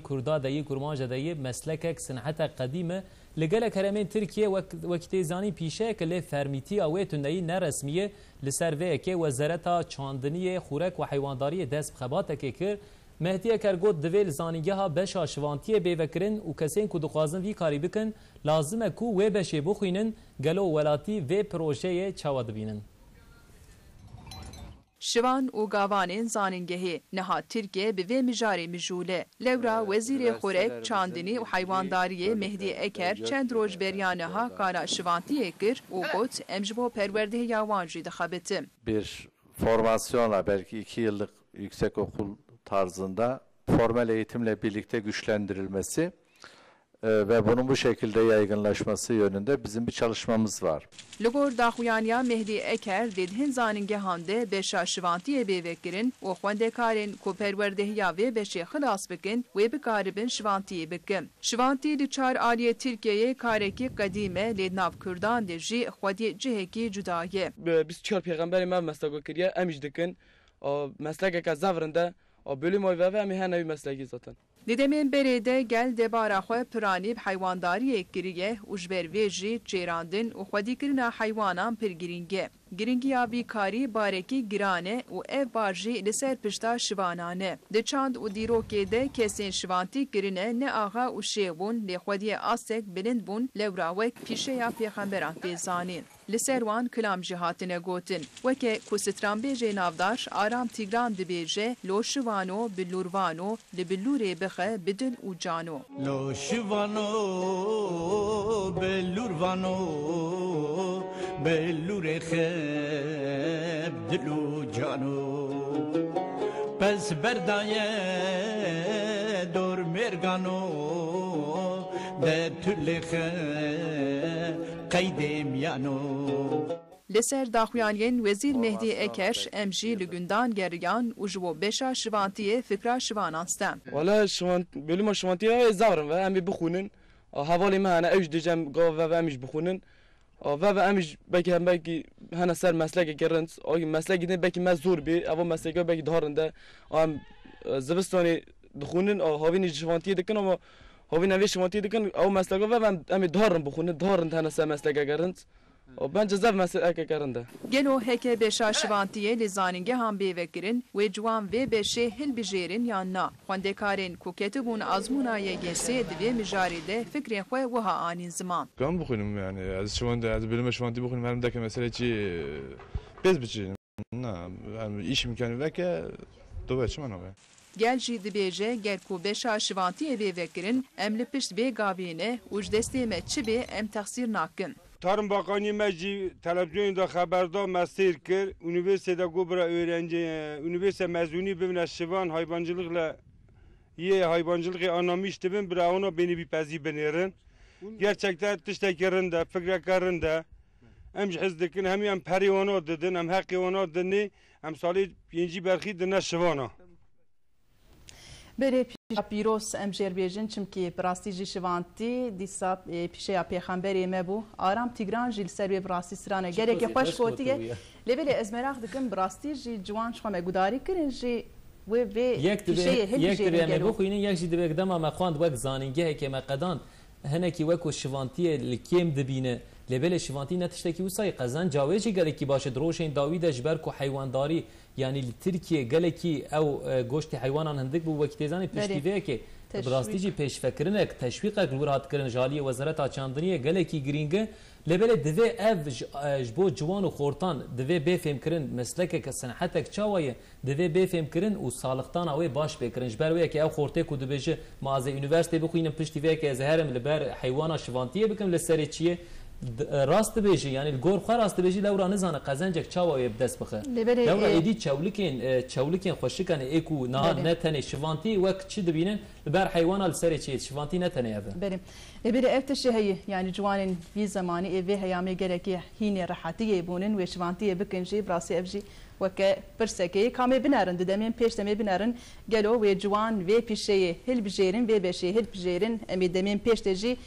kurda dayı kurmaja dayı meslekek sinhata qadime لگلک هرمین ترکیه وقتی زانی پیشه کلی فرمیتی آوی تندهی نرسمیه لسر وی که وزارتا چاندنی خورک و حیوانداری دست بخباته که کر مهدیه کرگود دویل زانیگه ها بشا شوانتیه بیوکرن و کسین که دخوازن وی کاری بکن لازمه کو وی بشه بخوینن گلو ولاتی وی پروژه چاواد بینن. شوان و گاوانین زانینگهی نها ترکیه به وی مجاری مجوله لورا وزیر خورک چاندنی و حیوانداری مهدی اکر چند روز بریانه ها کارا şivantiye kir و گوت امجبو پرورده yawancı دخابتم. Bir formasyonla belki 2 yıllık yüksek okul tarzında formal eğitimle birlikte güçlendirilmesi ve bunun bu şekilde yaygınlaşması yönünde bizim bir çalışmamız var. Lugor daxuyaniya Mehdi Eker dedhin zaningehande beşa şivantiye bevekirin o xwendekarin ku perwerdehiya ve beşe xilas bikin ve bikaribin şivantiye bikin. Şivantiye diçar aliye Türkiye'ye kareki kadime lednav Kürdan de jî xwedî cihekî cudaye. Biz çar peygamberî me mesleko kiriye em jî dikin meslekeke zavrinde bölüm oy ve em hene mesleki zaten. Dedemin berede gel debara xwe piranî heywandariyê kiriye û ji ber vê jî çêrandin û xwedîkirina heywanan pir girîng e. Giringiya vîkarî barekî giran e û ev bar jî li ser pişta şivanan e. Di çand û dîrokê de kesên şivantî kirine ne axa û şêv bûn lê xwediyê asek bilind bûn lewra wek pîşeya pêxemberan tê zanîn. Li ser wan kilam jî hatine gotin. Weke ku stranbêjê navdar Aram Tigran dibêje lo şivano bi lûrvano li billûrê bixe bi dil û cano. Lo şivano bi lûrvano bi lûrê xe bi dil û cano. Pes berdaye dor mergano de tülle xe qaydem yano. Leser daxuyaniyên Wezîr Mehdi Eker em jî li gundan geriyan û ji bo beşa şivantiye fikra şivanan stem. Wala bölüma şivantiye zavrin ve em bixwînin hevalê me hene ew jî dicem gav ve em jî bixwînin ve em jî belki hene ser meslekeke rind meslekê din belki me zor bê ev mesleke belki diharin de em zivistanê dixwînin havînê şivantiye dikin ama havîn evê şivantiye dikin ew mesleke ve em diharin bixwînin diharin hene ser meslekeke rind. Bence zav meslekeke rind e. Gelo heke beşa şivantiye li zanîngehan bêvekirin wê ciwan vê beşê hilbijêrin yan na. Xwendekarên ku ketibûn azmûna yekensê di vê mijarê de fikrên xwe wiha anîn ziman. Kan bixwînim yani ez bilime şivantî bixwînim herim deke meselekî pêz biçînim. Na îş imkanî veke dove çi manabe. Gel jî dibêje gel ku beşa şivantiyê bêvekirin em li pişt bê gavîne û ji destê me çi bê em texsîr nakin. Tarım Bakanı Mecli televizyonda haberde mesir kir. Üniversitede gobra öğrenci, üniversite mezunu bimne şivan hayvancılıkla hayvancılığı anlamıştı ben. Bira ona beni bir pezi benerin. Gerçekten tiştekerin de, fikrekerin de. Hem hizdikin hem periyona dedin, hem hakiyona dedin, hem salih yenci berxi dine şivana. Bere پیروس ام جربیجن چمکی براستی جی شوانتی دیسا پیشه پیغمبری مبو آرام تیگران جیل سری براستی سرانه گره که خوش کوتیه لبله از مراخ دکم براستی جی جوان شما مگوداری کرن جی و پیشه هل یک دبی بخوینین یک جی دبی قدام ما خواند وقت زانینگه که ما قدان هنکی وکو شوانتی لکیم دبینه لبله شوانتی نتشتکی وسای قزان جاویجی گله کی باشه دروشین داوید اجبر کو حیوانداری یعنی ترکیه گله کی او گوشت حیوانان هندک بو وقتی زانی پشتیوه که براستیجی پیش فکرنک تشویق گلورات کرن جالی وزارت چاندنی گله کی گرینگه لبله دوی اف جبو جوان و خورتان دوی بفهم کرن مسلک که صنعتک چاویه دوی بفهم کرن و سالختان اوی باش بکرن جبر وی که او خورته کو دبیجه مازه یونیورسیته بخوینم پشتیوه که زهرم لبر حیوانا شوانتیه بکم لسری چیه راست بیشی یعنی گور خور راست بیشی لورا نزانه قزنجک چاوی بدست بخه لورا ایدی چولکین خوشکن اکو نه نتنه شوانتی وقت چی دبینن بر حیوانات سری چی شوانتی نتنه ابه بریم لبره افتش هی یعنی جوانن بی زمانی اوه هیامی گرکی هینی راحتی بونن و شوانتی بکنجی براسی افجی وک پرسکی کامی بنارن ددمین پیش دمی بنارن گلو و جوان و پیشه هل بجیرن و بشه هل بجیرن امی دمین پیش دجی